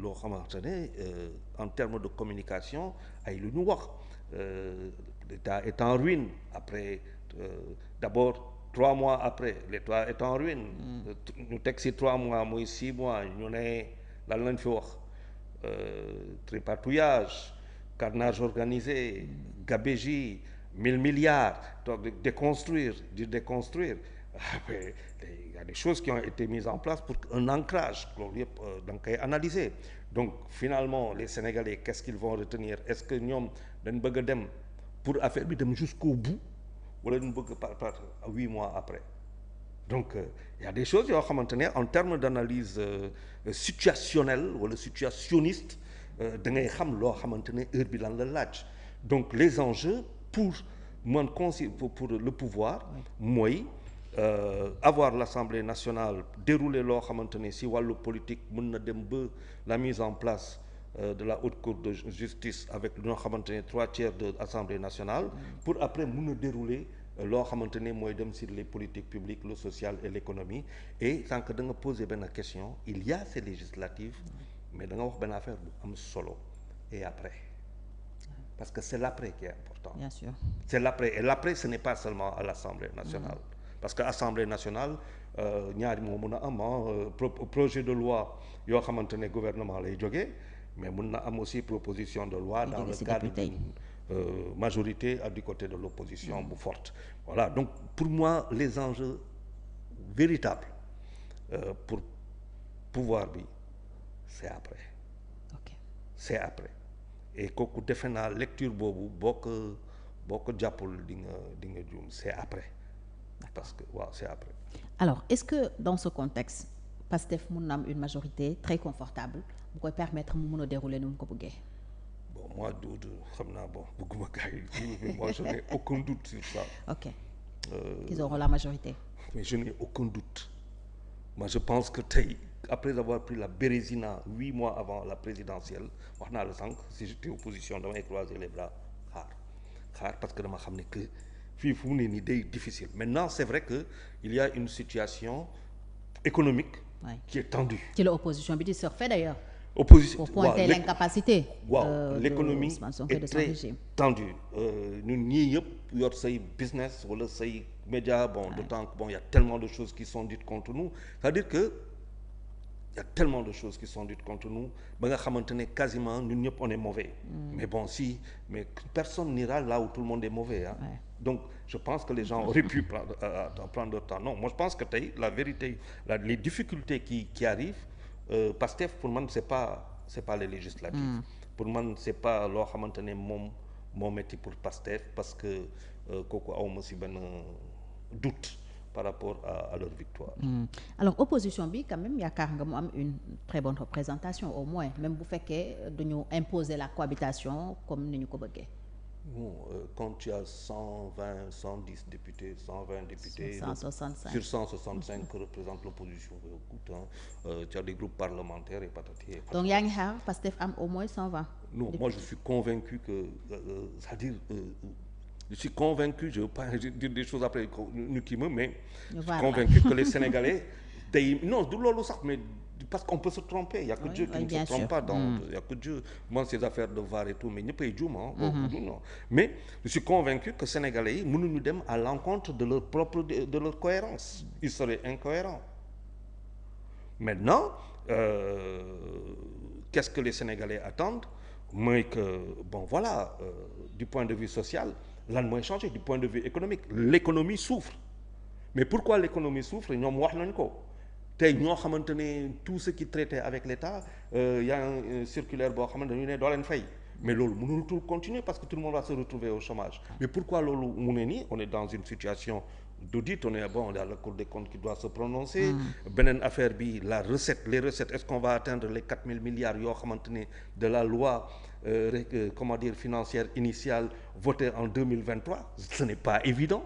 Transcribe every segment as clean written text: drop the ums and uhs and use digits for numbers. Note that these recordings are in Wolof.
loo xamante ne en termes de communication ay lu ñu wax l'État est en ruine après d'abord 3 mois après l'État est en ruine. ñu teg ci 3 mois muy 6 mois ñu ne lan lañ fi wax tripatouillage carnage organisé gabegie 1000 milliards donc di déconstruire mais il y a des choses qui ont été mises en place pour un ancrage loolu yëpp da nga koy analyser donc finalement les Sénégalais qu'est-ce qu'ils vont retenir est-ce que ñoom dañ bëgg a dem pour affaire bi dem jusqu'au bout wala ñu bëgg par 8 mois après donc il y a des choses yoo xamante ne en termes d'analyse situationnelle wala situationniste da ngay xam loo xamante ne heure bi lan la laaj donc les enjeux pour pour le pouvoir mooy avoir l'Assemblée nationale dérouler loo xamante ne si wàllu politique mën na dem ba la mise en place de la haute cour de justice avec ñoo xamante ne 3/4 de l'Assemblée nationale pour après mën a dérouler loo xamante ne mooy dem sur les politiques publiques le social et l'économie et tant que da nga poser benn question il y a ces législatives mais da nga wax benn affaire bu am solo et après parce que c'est l'après qui est important. Bien sûr. C'est l'après et l'après ce n'est pas seulement à l'Assemblée nationale. Parce que Assemblée nationale ñaari moo mën a am projet de loi yoo xamante ne gouvernement lay jógee mais mën na am aussi proposition de loi dans le cadre d'une majorité du côté de l'opposition bu forte. Voilà donc pour moi les enjeux véritables pour pouvoir bi c'est après. Ok. C'est après et kooku defe naa lecture boobu boo ko jàppul di nga juum c'est après. Parce que waaw c'est après. Alors est-ce que dans ce contexte Pastef mun na am une majorité très confortable bu koy permettre mu mun a dérouler ni mu ko bëggee. Bon moi Doudou xam naa bon bëgguma gars yi moi je n'ai aucun doute sur ça. Ok. Qu'ils auront la majorité. Mais je n'ai aucun doute. Moi je pense que tey après avoir pris la Bérésina 8 mois avant la présidentielle wax naa la sànq si j'étais opposition damay croiser les bras xaar parce que dama xam ne que fii fu mu ne nii day difficile maintenant c'est vrai que il y a une situation économique qui est tendue. ci la opposition bi di surfer d'ailleurs. opposition pour pointer l'incapacité. L'économie est très tendue ñun ñii yëpp yor say business wala say média d'autant que il y a tellement de choses qui sont dites contre nous c'est-à-dire que il y a tellement de choses qui sont dites contre nous ba nga xamante ne quasiment ñun ñëpp on est mauvais. Mais mais personne n'ira là où tout le monde est mauvais donc je pense que les gens auraient pu prendre leur temps non moi je pense que tey la vérité les difficultés qui arrivent Pastef pour man c'est pas les législatives. Pour man c'est pas loo xamante ne moo metti pour Pastef parce que kooku awma si benn doute par rapport à leur victoire. Alors opposition bi quand même yaakaar nga mu am une très bonne représentation au moins même bu fekkee duñu imposer la cohabitation comme ni ñu ko bëggee. Bon, quand tu as 120, 110 députés, 120 députés 165 sur 165 que représente l'opposition, écoute, tu as des groupes parlementaires et patati. Donc yaa ngi xaar Pastef am au moins 120. Non, moi je suis convaincu que c'est-à-dire je suis convaincu, je veux pas dire des choses après ñu kii ma mais je suis convaincu que les Sénégalais tey non du loolu sax mais parce qu'on peut se tromper il y a que Dieu qui ne se trompe pas il y a que Dieu moi ces affaires de VAR et tout mais ñëppay juum non mais je suis convaincu que Sénégalais yi mënuñu dem à l'encontre de leur cohérence ils seraient incohérents maintenant qu'est-ce que les Sénégalais attendent mooy que voilà du point de vue social lan mooy changer du point de vue économique l'économie souffre mais pourquoi l'économie souffre ñoom wax nañ ko tey ñoo xamante ne tout ce qui traitait avec l'État y a un circulaire boo xamante dañu ne doo leen fay mais loolu mënul continuer parce que tout le monde va se retrouver au chômage mais pourquoi loolu mu ne nii on est dans une situation d'audit on est il y a la Cour des comptes qui doit se prononcer beneen affaire bi les recettes est-ce qu'on va atteindre les 4000 milliards yoo xamante ne de la loi financière initiale votée en 2023 ce n'est pas évident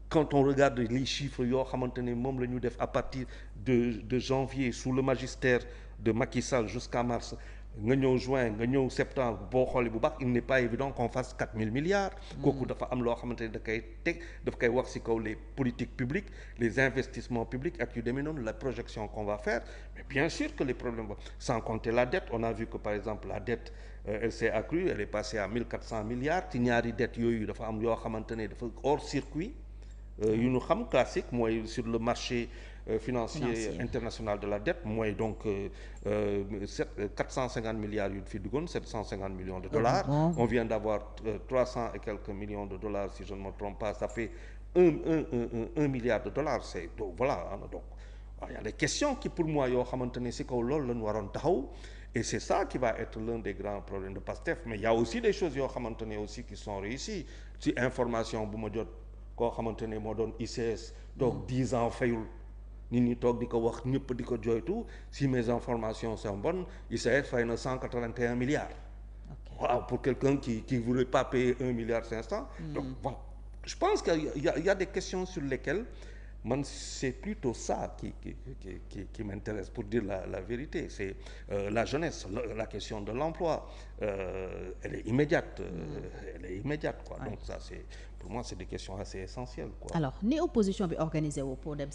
quand on regarde les chiffres yoo xamante ne moom la ñu def à partir de janvier sous le magistère de Macky Sall jusqu'à mars nga ñëw juin nga ñëw septembre boo xoolee bu baax il n'est pas évident qu'on fasse 4000 milliards. kooku dafa am loo xamante ne da koy teg daf koy wax ci kaw les politiques publiques les investissements publics ak yu demee noonu la projection qu'on va faire mais bien sûr que les problèmes sans compter la dette on a vu que par exemple la dette elle s'est accrue elle est passée à 1400 milliards ci ñaari dette yooyu dafa am yoo xamante ne dafa hors circuit yu ñu xam classique mooy sur le marché financier international de la dette mooy donc 450 milliards yu fi duggoon 750 millions de dollars. On vient d'avoir 300 et quelques millions de dollars si je ne me trompe pas ça fait un milliard de dollars c'est donc voilà donc il y a des questions qui pour moi yoo xamante ne si kaw loolu la ñu waroon taxaw et c'est ça qui va être l'un des grands problèmes de PASTEF mais il y a aussi des choses yoo xamante ne aussi qui sont réussies ci information bu ma jot koo xamante ne moo doon ICS donc 10 ans fayul nit ñi toog di ko wax ñëpp di ko jooytu si mes informations sont bonnes ICS fay na 181 milliards. Waaw pour quelqu'un qui voulait pas payer 1 milliard 500. Donc voilà je pense qu'il y a des questions sur lesquelles man c'est plutôt ça qui m'intéresse pour dire la vérité c'est la jeunesse la question de l'emploi elle est immédiate quoi. Donc ça c'est pour moi c'est des questions assez essentielles quoi. Alors ni opposition bi organisé wu pour dem